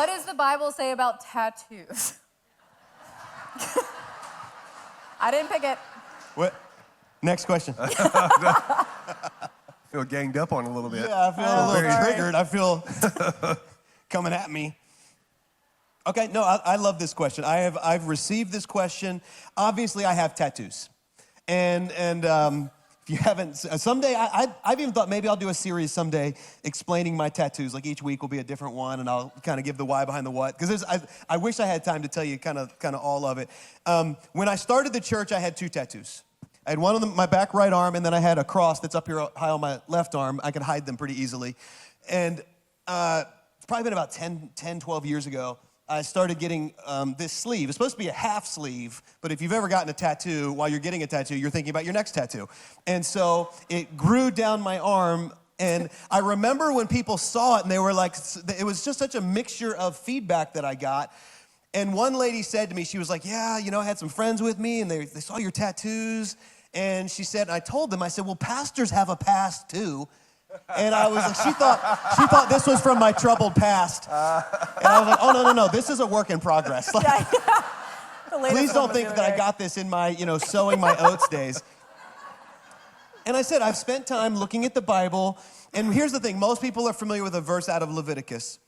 What does the Bible say about tattoos? I didn't pick it. What? Next question. Feel ganged up on a little bit. Yeah, I feel a little triggered. I feel coming at me. Okay, no, I love this question. I've received this question. Obviously, I have tattoos, and if you haven't, someday I've even thought maybe I'll do a series someday explaining my tattoos. Like each week will be a different one, and I'll kind of give the why behind the what. Because I wish I had time to tell you kind of all of it. When I started the church, I had 2 tattoos. I had one on my back right arm, and then I had a cross that's up here high on my left arm. I could hide them pretty easily. And it's probably been about 10, 12 years ago, I started getting this sleeve. It's supposed to be a half sleeve, but if you've ever gotten a tattoo, while you're getting a tattoo, you're thinking about your next tattoo. And so it grew down my arm, and I remember when people saw it, and they were like, it was just such a mixture of feedback that I got. And one lady said to me, she was like, yeah, I had some friends with me, and they saw your tattoos. And she said, and I told them, I said, well, pastors have a past too. And I was like, she thought this was from my troubled past. And I was like, oh, no, this is a work in progress. Like, please don't think that I got this in my, sowing my oats days. And I said, I've spent time looking at the Bible. And here's the thing. Most people are familiar with a verse out of Leviticus.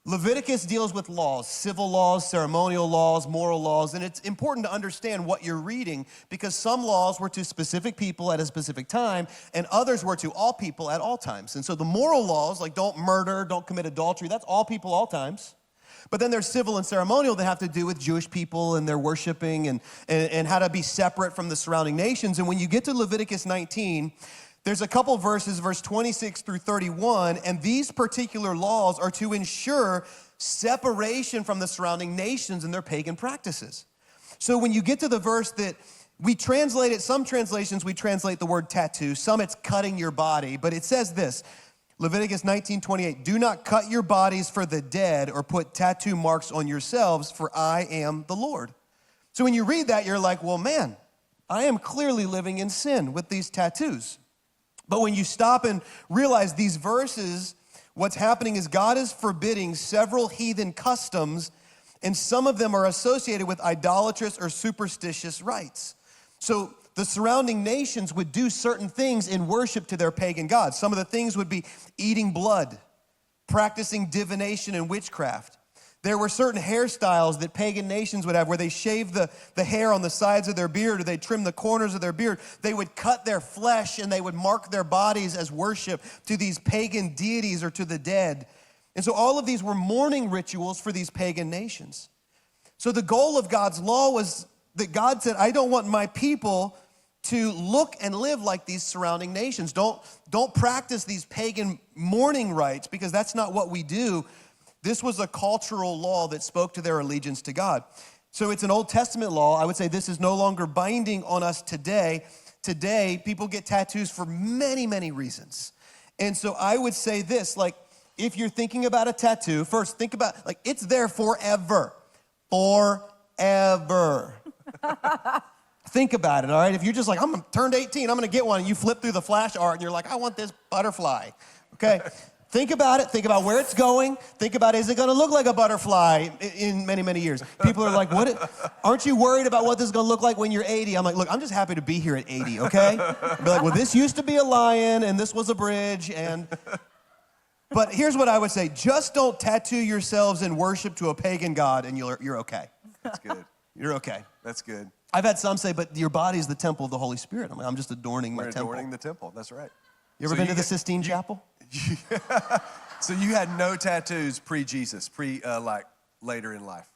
Leviticus deals with laws, civil laws, ceremonial laws, moral laws, and it's important to understand what you're reading because some laws were to specific people at a specific time and others were to all people at all times. And so the moral laws, like don't murder, don't commit adultery, that's all people all times. But then there's civil and ceremonial that have to do with Jewish people and their worshiping and how to be separate from the surrounding nations. And when you get to Leviticus 19, there's a couple verses, verse 26 through 31, and these particular laws are to ensure separation from the surrounding nations and their pagan practices. So when you get to the verse that we translate it, some translations we translate the word tattoo, some it's cutting your body, but it says this, Leviticus 19:28, do not cut your bodies for the dead or put tattoo marks on yourselves, for I am the Lord. So when you read that, you're like, well, man, I am clearly living in sin with these tattoos. But when you stop and realize these verses, what's happening is God is forbidding several heathen customs, and some of them are associated with idolatrous or superstitious rites. So the surrounding nations would do certain things in worship to their pagan gods. Some of the things would be eating blood, practicing divination and witchcraft. There were certain hairstyles that pagan nations would have where they shaved the hair on the sides of their beard or they trimmed the corners of their beard. They would cut their flesh and they would mark their bodies as worship to these pagan deities or to the dead. And so all of these were mourning rituals for these pagan nations. So the goal of God's law was that God said, I don't want my people to look and live like these surrounding nations. Don't practice these pagan mourning rites because that's not what we do. This was a cultural law that spoke to their allegiance to God. So it's an Old Testament law. I would say this is no longer binding on us today. Today, people get tattoos for many, many reasons. And so I would say this, like, if you're thinking about a tattoo, first think about, like, it's there forever. Forever. Think about it, all right? If you're just like, I'm turned 18, I'm gonna get one, and you flip through the flash art and you're like, I want this butterfly, okay? Think about it. Think about where it's going. Think about, is it going to look like a butterfly in many, many years? People are like, aren't you worried about what this is going to look like when you're 80? I'm like, look, I'm just happy to be here at 80, okay? I'll be like, well, this used to be a lion, and this was a bridge, But here's what I would say. Just don't tattoo yourselves in worship to a pagan god, and you're okay. That's good. You're okay. That's good. I've had some say, but your body is the temple of the Holy Spirit. I'm just adorning my temple. Adorning the temple. That's right. You ever been to the Sistine Chapel? So you had no tattoos pre-Jesus, later in life?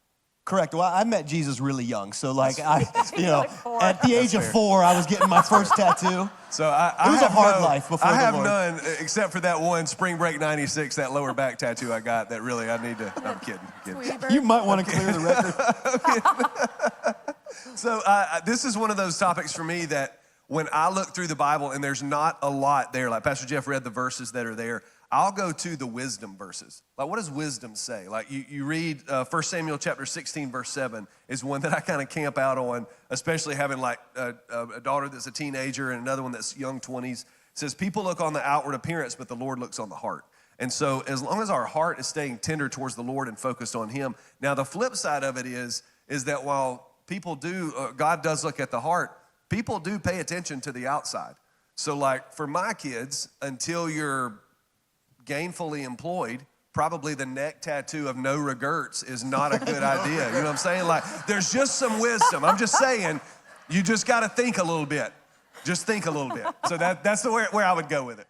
Correct. Well, I met Jesus really young, so like at the age of fair. 4, I was getting my first tattoo. So it was a hard life before I the have Lord. none except for that one Spring Break '96, that lower back tattoo I got. That really I need to. I'm kidding. You might want to clear the record. So this is one of those topics for me that when I look through the Bible and there's not a lot there, like Pastor Jeff read the verses that are there, I'll go to the wisdom verses. Like, what does wisdom say? Like, you read 1 Samuel chapter 16, verse 7 is one that I kind of camp out on, especially having like a daughter that's a teenager and another one that's young 20s. It says, people look on the outward appearance, but the Lord looks on the heart. And so as long as our heart is staying tender towards the Lord and focused on him. Now the flip side of it is that while people do, God does look at the heart, people do pay attention to the outside. So like for my kids, until you're gainfully employed, probably the neck tattoo of no regrets is not a good idea. You know what I'm saying? Like there's just some wisdom. I'm just saying, you just got to think a little bit. Just think a little bit. So that's where I would go with it.